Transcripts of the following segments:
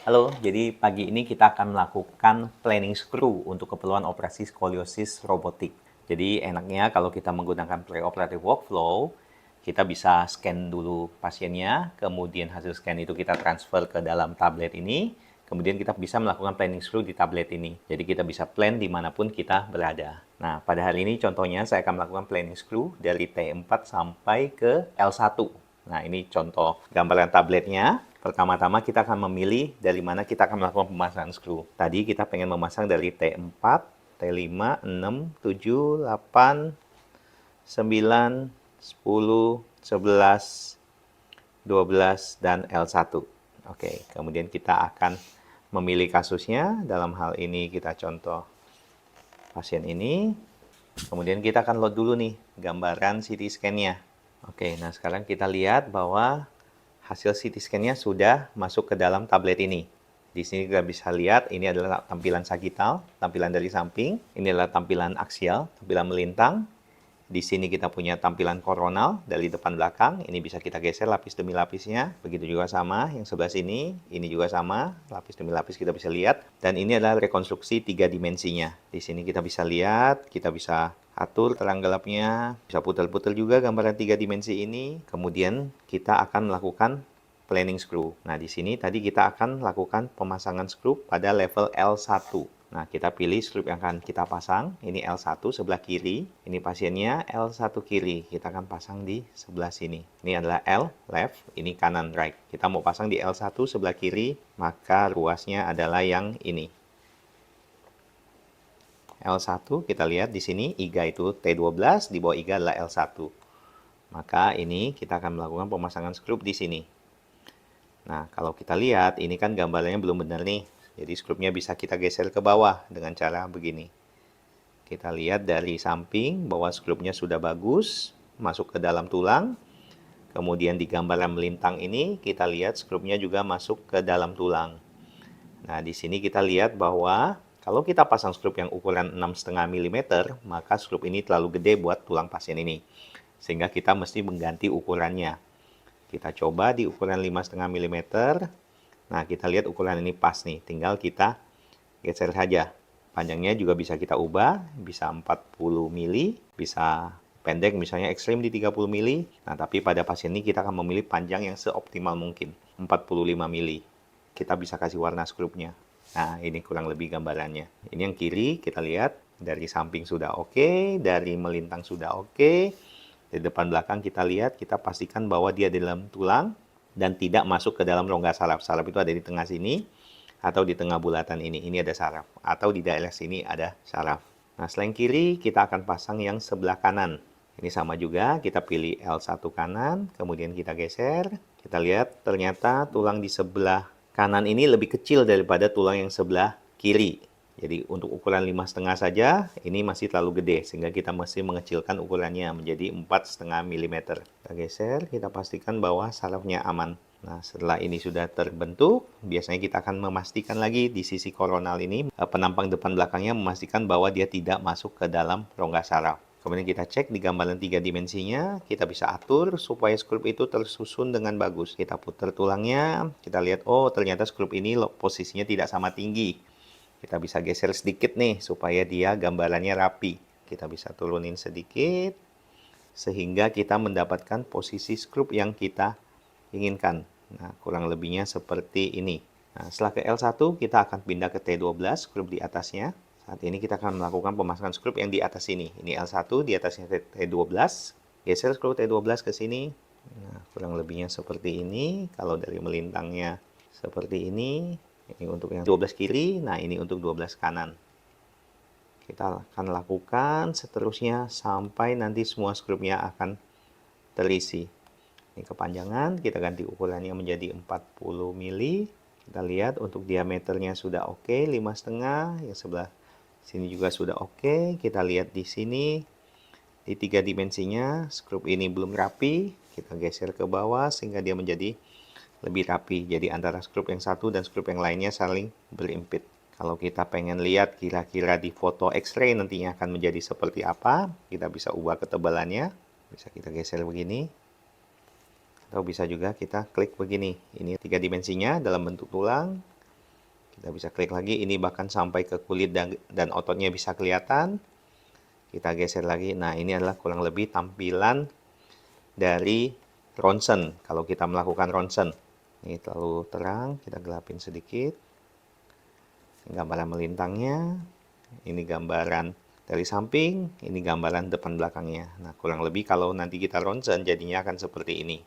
Halo, jadi pagi ini kita akan melakukan planning screw untuk keperluan operasi skoliosis robotik. Jadi enaknya kalau kita menggunakan preoperative workflow, kita bisa scan dulu pasiennya, kemudian hasil scan itu kita transfer ke dalam tablet ini, kemudian kita bisa melakukan planning screw di tablet ini. Jadi kita bisa plan dimanapun kita berada. Nah, pada hari ini contohnya saya akan melakukan planning screw dari T4 sampai ke L1. Nah, ini contoh gambaran tabletnya. Pertama-tama kita akan memilih dari mana kita akan melakukan pemasangan screw. Tadi kita pengen memasang dari T4, T5, 6, 7, 8, 9, 10, 11, 12, dan L1. Oke, kemudian kita akan memilih kasusnya. Dalam hal ini kita contoh pasien ini. Kemudian kita akan load dulu nih gambaran CT scan-nya. Oke, nah sekarang kita lihat bahwa hasil CT scan-nya sudah masuk ke dalam tablet ini. Di sini kita bisa lihat ini adalah tampilan sagital, tampilan dari samping. Ini adalah tampilan aksial, tampilan melintang. Di sini kita punya tampilan koronal dari depan belakang. Ini bisa kita geser lapis demi lapisnya. Begitu juga sama yang sebelah sini. Ini juga sama, lapis demi lapis kita bisa lihat. Dan ini adalah rekonstruksi 3 dimensinya. Di sini kita bisa lihat, kita bisa atur terang gelapnya, bisa putar-putar juga gambaran 3 dimensi ini. Kemudian kita akan melakukan planning screw. Nah, di sini tadi kita akan lakukan pemasangan screw pada level L1. Nah, kita pilih screw yang akan kita pasang. Ini L1 sebelah kiri. Ini pasiennya L1 kiri. Kita akan pasang di sebelah sini. Ini adalah L, left. Ini kanan, right. Kita mau pasang di L1 sebelah kiri, maka ruasnya adalah yang ini. L1 kita lihat di sini IGA itu T12, di bawah IGA adalah L1. Maka ini kita akan melakukan pemasangan skrup di sini. Nah, kalau kita lihat ini kan gambarnya belum benar nih. Jadi skrupnya bisa kita geser ke bawah dengan cara begini. Kita lihat dari samping bahwa skrupnya sudah bagus, masuk ke dalam tulang. Kemudian di gambaran melintang ini kita lihat skrupnya juga masuk ke dalam tulang. Nah, di sini kita lihat bahwa kalau kita pasang skrup yang ukuran 6,5 mm, maka skrup ini terlalu gede buat tulang pasien ini. Sehingga kita mesti mengganti ukurannya. Kita coba di ukuran 5,5 mm. Nah, kita lihat ukuran ini pas nih. Tinggal kita geser saja. Panjangnya juga bisa kita ubah. Bisa 40 mili, bisa pendek misalnya ekstrim di 30 mili. Nah, tapi pada pasien ini kita akan memilih panjang yang seoptimal mungkin. 45 mili. Kita bisa kasih warna skrupnya. Nah, ini kurang lebih gambarannya. Ini yang kiri, kita lihat dari samping sudah oke, dari melintang sudah oke. Dari depan belakang kita lihat, kita pastikan bahwa dia di dalam tulang dan tidak masuk ke dalam rongga saraf. Saraf itu ada di tengah sini atau di tengah bulatan ini. Ini ada saraf. Atau di daerah sini ada saraf. Nah, selain kiri, kita akan pasang yang sebelah kanan. Ini sama juga, kita pilih L1 kanan, kemudian kita geser. Kita lihat ternyata tulang di sebelah kanan ini lebih kecil daripada tulang yang sebelah kiri. Jadi untuk ukuran 5,5 saja, ini masih terlalu gede, sehingga kita mesti mengecilkan ukurannya menjadi 4,5 mm. Kita geser, kita pastikan bahwa sarafnya aman. Nah, setelah ini sudah terbentuk, biasanya kita akan memastikan lagi di sisi koronal ini, penampang depan belakangnya memastikan bahwa dia tidak masuk ke dalam rongga saraf. Kemudian kita cek di gambaran 3 dimensinya, kita bisa atur supaya skrup itu tersusun dengan bagus. Kita putar tulangnya, kita lihat, oh ternyata skrup ini posisinya tidak sama tinggi. Kita bisa geser sedikit nih, supaya dia gambarannya rapi. Kita bisa turunin sedikit, sehingga kita mendapatkan posisi skrup yang kita inginkan. Nah, kurang lebihnya seperti ini. Nah, setelah ke L1, kita akan pindah ke T12, skrup di atasnya. Saat ini kita akan melakukan pemasangan skrup yang di atas sini. Ini L1, di atasnya T12. Geser skrup T12 ke sini. Nah, kurang lebihnya seperti ini. Kalau dari melintangnya seperti ini. Ini untuk yang 12 kiri, nah ini untuk 12 kanan. Kita akan lakukan seterusnya sampai nanti semua skrupnya akan terisi. Ini kepanjangan, kita ganti ukurannya menjadi 40 mili. Kita lihat untuk diameternya sudah oke, 5,5. Yang sebelah sini juga sudah oke. Kita lihat di sini, di 3 dimensinya, skrup ini belum rapi. Kita geser ke bawah sehingga dia menjadi lebih rapi. Jadi antara skrup yang satu dan skrup yang lainnya saling berimpit. Kalau kita pengen lihat kira-kira di foto X-ray nantinya akan menjadi seperti apa, kita bisa ubah ketebalannya. Bisa kita geser begini. Atau bisa juga kita klik begini. Ini 3 dimensinya dalam bentuk tulang. Kita bisa klik lagi, ini bahkan sampai ke kulit dan ototnya bisa kelihatan. Kita geser lagi. Nah, ini adalah kurang lebih tampilan dari ronsen kalau kita melakukan ronsen. Ini terlalu terang, kita gelapin sedikit. Gambaran melintangnya, ini gambaran dari samping, ini gambaran depan belakangnya. Nah, kurang lebih kalau nanti kita ronsen jadinya akan seperti ini.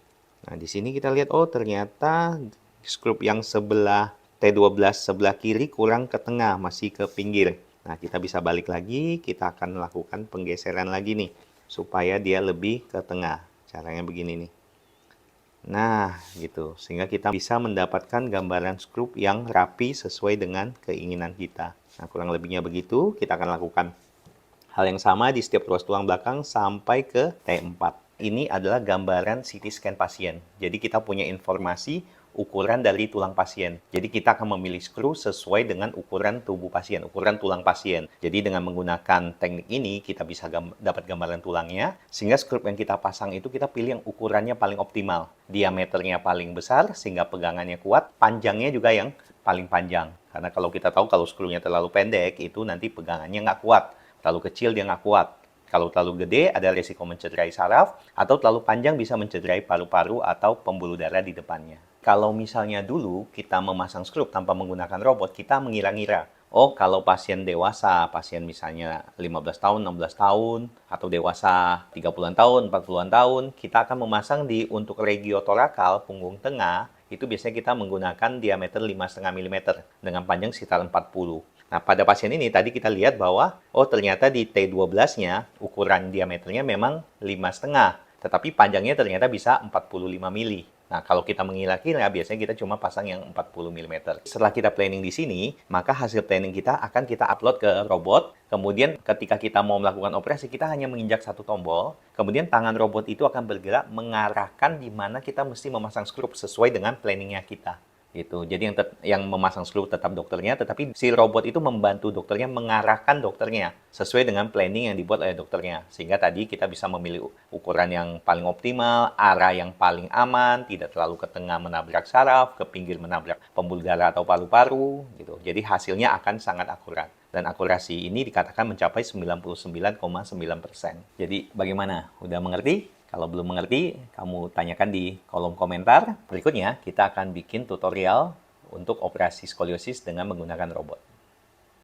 Nah, di sini kita lihat, oh ternyata skrup yang sebelah T12 sebelah kiri kurang ke tengah, masih ke pinggir. Nah, kita bisa balik lagi, kita akan melakukan penggeseran lagi nih, supaya dia lebih ke tengah. Caranya begini nih. Nah, gitu. Sehingga kita bisa mendapatkan gambaran skrup yang rapi sesuai dengan keinginan kita. Nah, kurang lebihnya begitu. Kita akan lakukan hal yang sama di setiap ruas tulang belakang sampai ke T4. Ini adalah gambaran CT scan pasien. Jadi kita punya informasi ukuran dari tulang pasien. Jadi kita akan memilih skru sesuai dengan ukuran tubuh pasien, ukuran tulang pasien. Jadi dengan menggunakan teknik ini kita bisa dapat gambaran tulangnya, sehingga skru yang kita pasang itu kita pilih yang ukurannya paling optimal. Diameternya paling besar sehingga pegangannya kuat, panjangnya juga yang paling panjang. Karena kalau kita tahu kalau skrunya terlalu pendek itu nanti pegangannya nggak kuat. Terlalu kecil dia nggak kuat. Kalau terlalu gede, ada risiko mencederai saraf, atau terlalu panjang bisa mencederai paru-paru atau pembuluh darah di depannya. Kalau misalnya dulu kita memasang skrup tanpa menggunakan robot, kita mengira-ngira, oh kalau pasien dewasa, pasien misalnya 15 tahun, 16 tahun, atau dewasa 30-an tahun, 40-an tahun, kita akan memasang untuk regiotorakal, punggung tengah, itu biasanya kita menggunakan diameter 5,5 mm dengan panjang sekitar 40. Nah, pada pasien ini tadi kita lihat bahwa, oh ternyata di T12-nya ukuran diameternya memang 5,5, tetapi panjangnya ternyata bisa 45 mili. Nah, kalau kita mengira-kira, biasanya kita cuma pasang yang 40 mm. Setelah kita planning di sini, maka hasil planning kita akan kita upload ke robot. Kemudian ketika kita mau melakukan operasi, kita hanya menginjak satu tombol. Kemudian tangan robot itu akan bergerak mengarahkan di mana kita mesti memasang skrup sesuai dengan planningnya kita. Gitu. Jadi yang memasang skru tetap dokternya, tetapi si robot itu membantu dokternya mengarahkan dokternya sesuai dengan planning yang dibuat oleh dokternya. Sehingga tadi kita bisa memilih ukuran yang paling optimal, arah yang paling aman, tidak terlalu ke tengah menabrak saraf, ke pinggir menabrak pembuluh darah atau paru-paru. Gitu. Jadi hasilnya akan sangat akurat. Dan akurasi ini dikatakan mencapai 99,9%. Jadi bagaimana? Udah mengerti? Kalau belum mengerti, kamu tanyakan di kolom komentar. Berikutnya, kita akan bikin tutorial untuk operasi skoliosis dengan menggunakan robot.